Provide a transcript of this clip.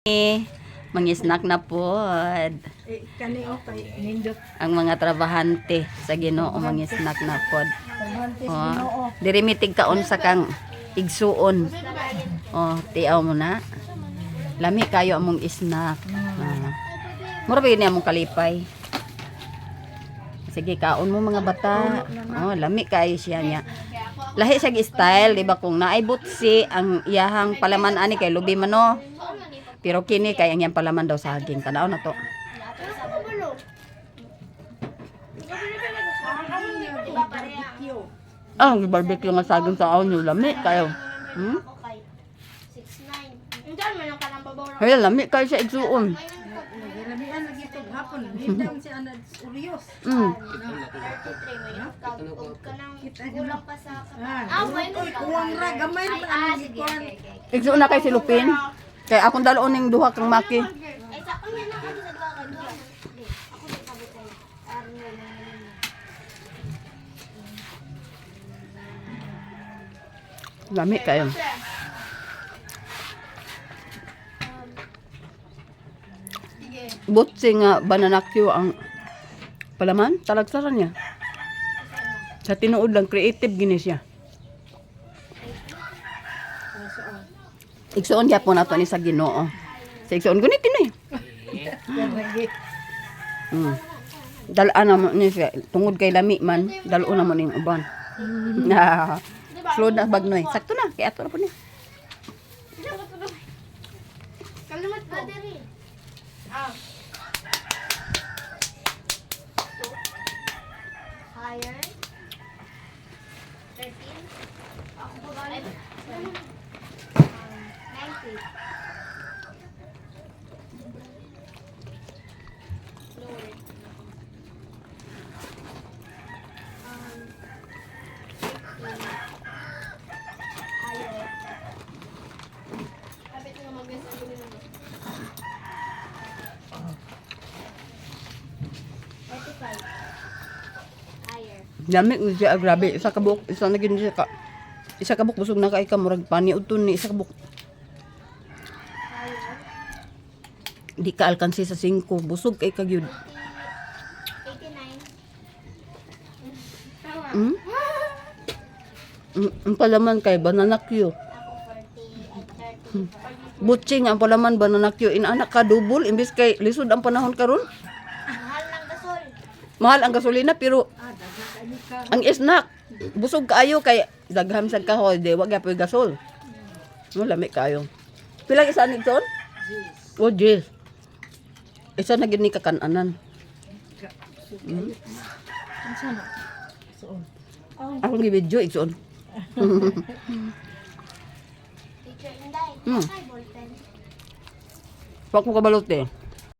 Mga snack na pod. Kanio kay nindot. Ang mga trabahante sa Ginoo mga snack na pod. Oh, diri mitig kaon sa kang igsuon. Oh, tiaw mo na. Lami kayo among snack. Mura ba yun among kalipay? Sige, kaon mo mga bata. Oh, lami kayo siya niya. Lahi siya style, di ba kung naibot si ang iyahang palaman ani kay lubi man no. Pero kini kay ang iyang palaman daw saging. Tanaw na to. Ah, barbecue nga saging sa aon yung lami kayo. Hmm? Ay, lami kayo sa igsuon. Labian lagi to hapon. Hindam si Anad Urios. Kuwang ra gamay man ang kuan. Igsuon na kay si Lupin. Kay akong daloon ning duha kang maki. Lami kayo. Butsi nga bananakyo ang palaman, talagsaran niya. Sa tinuod lang, creative gini siya. Igsuon niya po na to ni sa Ginoo. Sa igsuon gunit ni. Dalaan na mo ni siya. Tungod kay lami man, daloon na mo ning uban. Slow na bagnoy. Sakto na, kaya ato na po niya. Kalimat ko. Higher. 13. Ako po ba? 90. Lower. 15. Higher. Kapit nga mag-guess ang gulo naman. 35. Higher. Lami ko siya, grabe. Isa kabuk, isa na gini siya ka. Isa kabuk busog na kay ka murag pani udton ni isa kabuk. Higher. Di ka alkansi sa 5, busog kay kagyud. 89. Hmm? Ang palaman kay banana Q. Ako 40 and 30. Butching ang palaman banana Q. Inanak ka double imbis kay lisod ang panahon karon. Mahal ng gasol. Mahal ang gasolina pero ang snack busog kaayo kay dagham sad kahoy de wag gyapon gasol. No lami kayo. Pila isa ni ton? Oh, jeez. Isa na gid ni kakananan. Sana. Soon. Ako gi video igsoon. Teacher Inday. Hmm. Ay, ballpen. Pak mo kabalot eh.